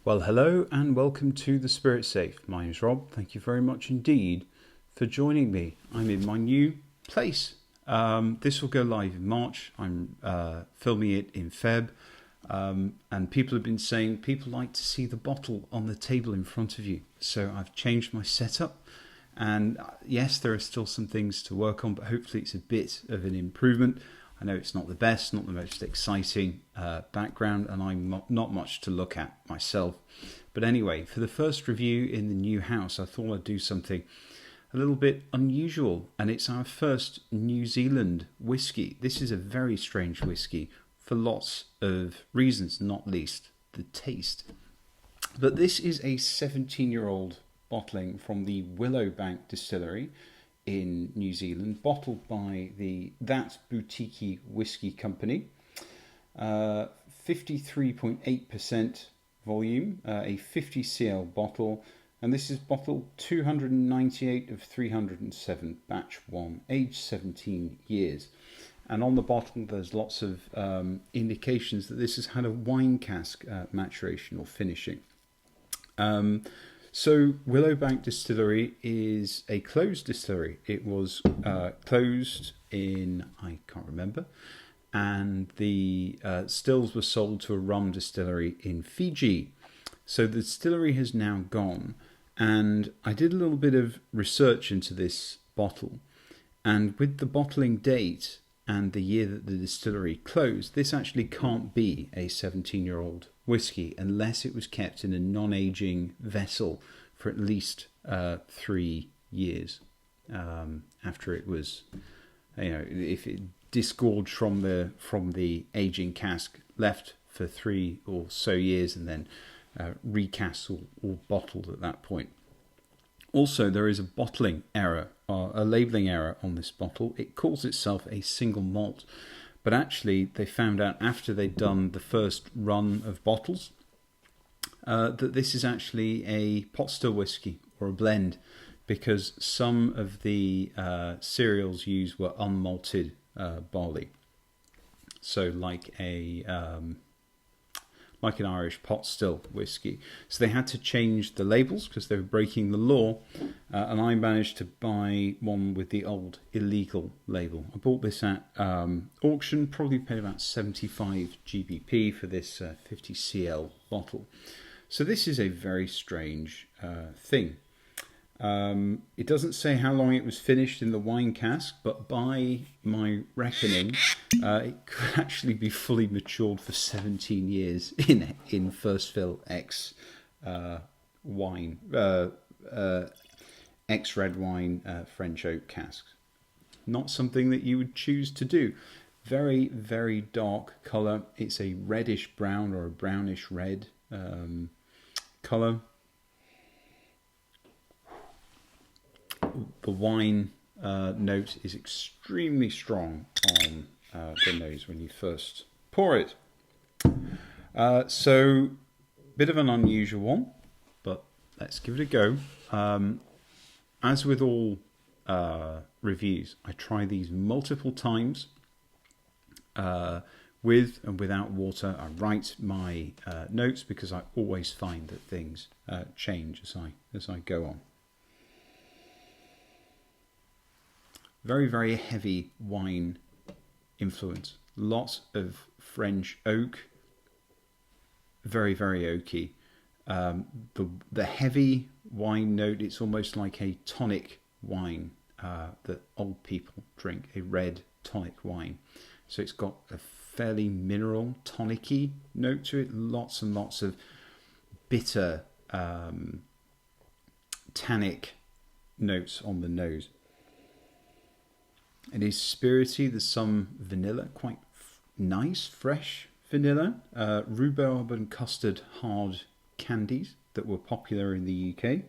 Well, hello and welcome to the Spirit Safe. My name's Rob. Thank you very much indeed for joining me. I'm in my new place. This will go live in March. I'm filming it in Feb. And people have been saying people like to see the bottle on the table in front of you. So I've changed my setup. And yes, there are still some things to work on, but hopefully it's a bit of an improvement. I know it's not the best, not the most exciting background, and I'm not much to look at myself. But anyway, for the first review in the new house, I thought I'd do something a little bit unusual, and it's our first New Zealand whiskey. This is a very strange whiskey for lots of reasons, not least the taste. But this is a 17-year-old bottling from the Willowbank distillery in New Zealand, bottled by that Boutiquey Whisky Company. 53.8% volume, a 50 cl bottle, and this is bottle 298 of 307, batch 1, age 17 years. And on the bottle there's lots of indications that this has had a wine cask maturation or finishing. So Willowbank Distillery is a closed distillery. It was closed in, I can't remember, and the stills were sold to a rum distillery in Fiji. So the distillery has now gone, and I did a little bit of research into this bottle, and with the bottling date and the year that the distillery closed, this actually can't be a 17-year-old whiskey unless it was kept in a non-aging vessel for at least 3 years after it was, if it disgorged from the aging cask, left for 3 or so years, and then recast or bottled at that point. Also, there is a bottling error, or a labelling error on this bottle. It calls itself a single malt, but actually they found out after they'd done the first run of bottles that this is actually a pot still whiskey or a blend, because some of the cereals used were unmalted barley. So like an Irish pot still whiskey. So they had to change the labels because they were breaking the law, and I managed to buy one with the old illegal label. I bought this at auction, probably paid about 75 GBP for this 50 cl bottle. So this is a very strange thing. It doesn't say how long it was finished in the wine cask, but by my reckoning, it could actually be fully matured for 17 years in first fill X wine, X red wine French oak casks. Not something that you would choose to do. Very, very dark colour. It's a reddish brown or a brownish red colour. The wine note is extremely strong on the nose when you first pour it. So, bit of an unusual one, but let's give it a go. As with all reviews, I try these multiple times with and without water. I write my notes because I always find that things change as I go on. Very, very heavy wine influence. Lots of French oak. Very, very oaky. The heavy wine note, it's almost like a tonic wine that old people drink, a red tonic wine. So it's got a fairly mineral, tonic-y note to it. Lots and lots of bitter, tannic notes on the nose. It is spirity. There's some vanilla, quite nice, fresh vanilla. Rhubarb and custard hard candies that were popular in the UK.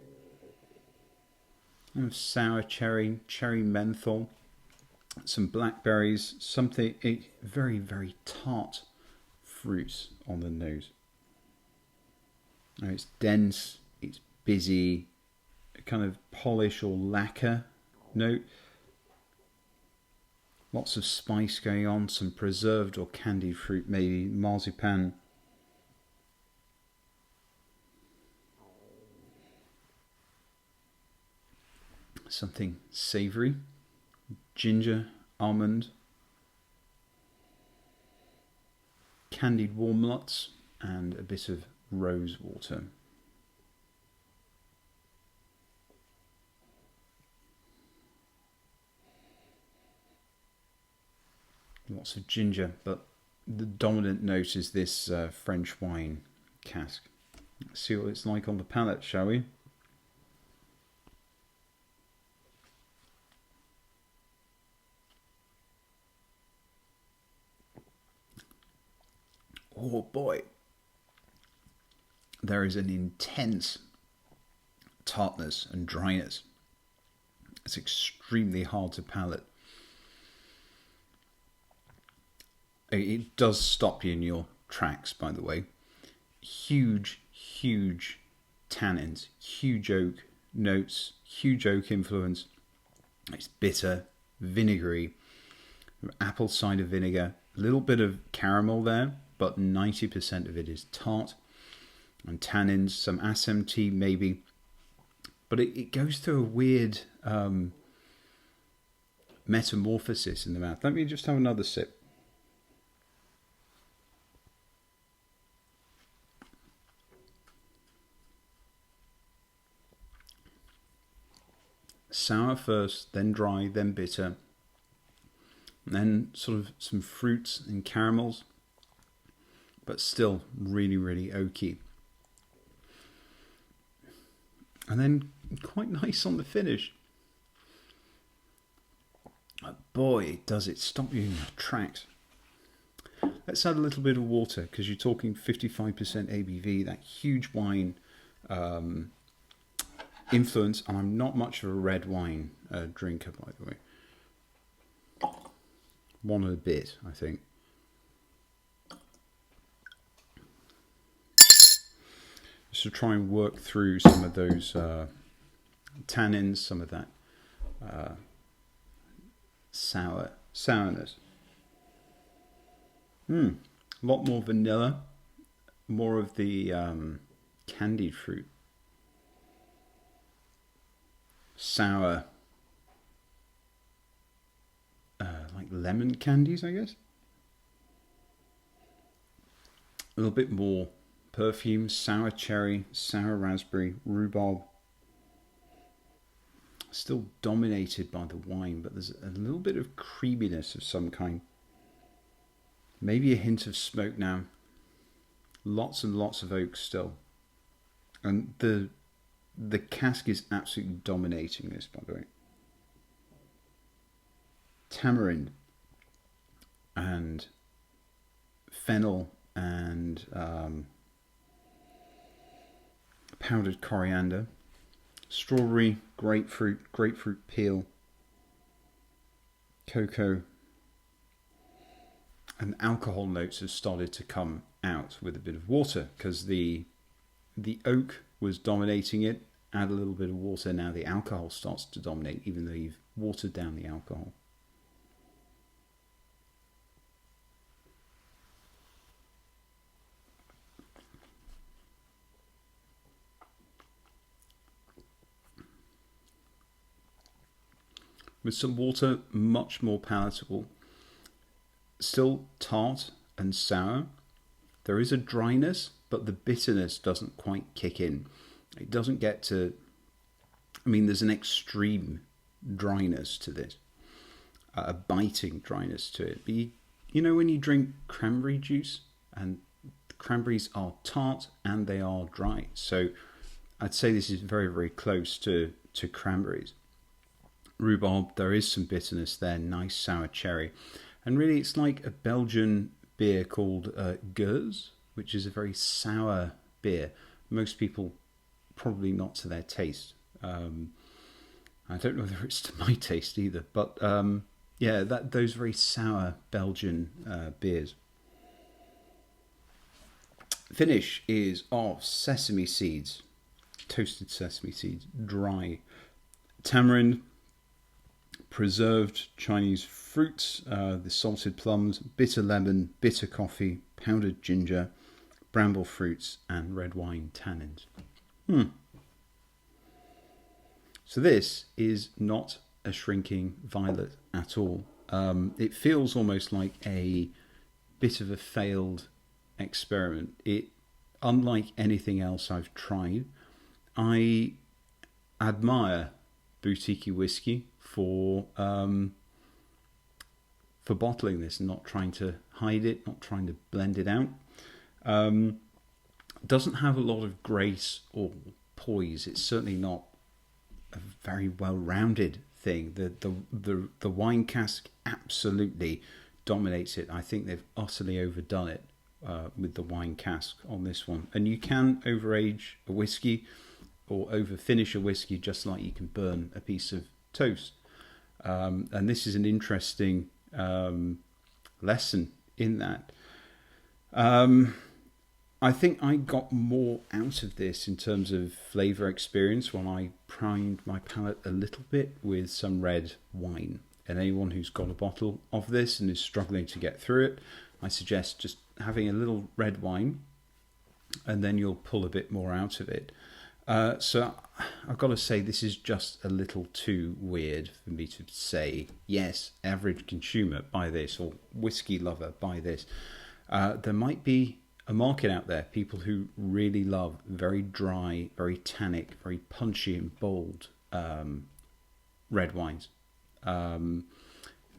And sour cherry, cherry menthol, some blackberries, something, a very, very tart fruit on the nose. Now it's dense, it's busy, a kind of polish or lacquer note. Lots of spice going on, some preserved or candied fruit, maybe marzipan. something savoury, ginger, almond, candied walnuts, and a bit of rose water. Lots of ginger, but the dominant note is this French wine cask. Let's see what it's like on the palate, shall we? Oh boy, there is an intense tartness and dryness. It's extremely hard to palate. It does stop you in your tracks, by the way. Huge tannins, huge oak notes, huge oak influence. It's bitter, vinegary, apple cider vinegar, a little bit of caramel there, but 90% of it is tart and tannins, some SMT maybe. But it goes through a weird metamorphosis in the mouth. Let me just have another sip. Sour first, then dry, then bitter, and then sort of some fruits and caramels, but still really oaky. And then quite nice on the finish. Boy, does it stop you in your tracks. Let's add a little bit of water, because you're talking 55% ABV, that huge wine influence, and I'm not much of a red wine drinker, by the way. One and a bit, I think. Just to try and work through some of those tannins, some of that sourness. A lot more vanilla, more of the candied fruit. Sour, like lemon candies, I guess. A little bit more perfume, sour cherry, sour raspberry, rhubarb. Still dominated by the wine, but there's a little bit of creaminess of some kind. Maybe a hint of smoke now. Lots and lots of oak still. And the cask is absolutely dominating this, by the way. Tamarind and fennel and powdered coriander, strawberry, grapefruit peel, cocoa, and alcohol notes have started to come out with a bit of water, because the oak was dominating it. Add a little bit of water, now the alcohol starts to dominate, even though you've watered down the alcohol. With some water, much more palatable. Still tart and sour. There is a dryness, but the bitterness doesn't quite kick in. It doesn't get to... I mean, there's an extreme dryness to this. A biting dryness to it. But you know when you drink cranberry juice, and cranberries are tart and they are dry. So I'd say this is very close to cranberries. Rhubarb, there is some bitterness there, nice sour cherry. And really it's like a Belgian beer called Gers, which is a very sour beer. Most people probably not to their taste. I don't know whether it's to my taste either, but yeah, those very sour Belgian beers. Finish is of sesame seeds, toasted sesame seeds, dry. Tamarind, preserved Chinese fruits, the salted plums, bitter lemon, bitter coffee, powdered ginger, bramble fruits, and red wine tannins. So this is not a shrinking violet at all. It feels almost like a bit of a failed experiment. Unlike anything else I've tried, I admire Boutiquey Whisky for bottling this and not trying to hide it, not trying to blend it out. Doesn't have a lot of grace or poise. It's certainly not a very well-rounded thing. The wine cask absolutely dominates it. I think they've utterly overdone it with the wine cask on this one. And you can overage a whiskey or overfinish a whiskey just like you can burn a piece of toast. And this is an interesting lesson in that. I think I got more out of this in terms of flavour experience when I primed my palate a little bit with some red wine. And anyone who's got a bottle of this and is struggling to get through it, I suggest just having a little red wine, and then you'll pull a bit more out of it. So I've got to say, this is just a little too weird for me to say, yes, average consumer, buy this, or whiskey lover, buy this. There might be a market out there, people who really love very dry, very tannic, very punchy and bold red wines, who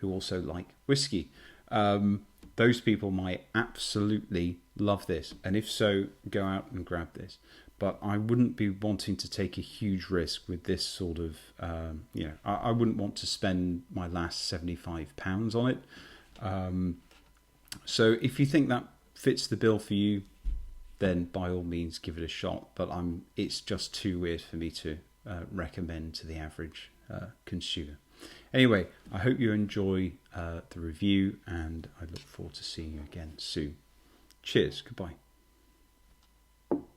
also like whiskey. Those people might absolutely love this, and if so, go out and grab this. But I wouldn't be wanting to take a huge risk with this sort of, I wouldn't want to spend my last £75 on it. So if you think that fits the bill for you, then by all means give it a shot. But it's just too weird for me to recommend to the average consumer. Anyway, I hope you enjoy the review, and I look forward to seeing you again soon. Cheers. Goodbye.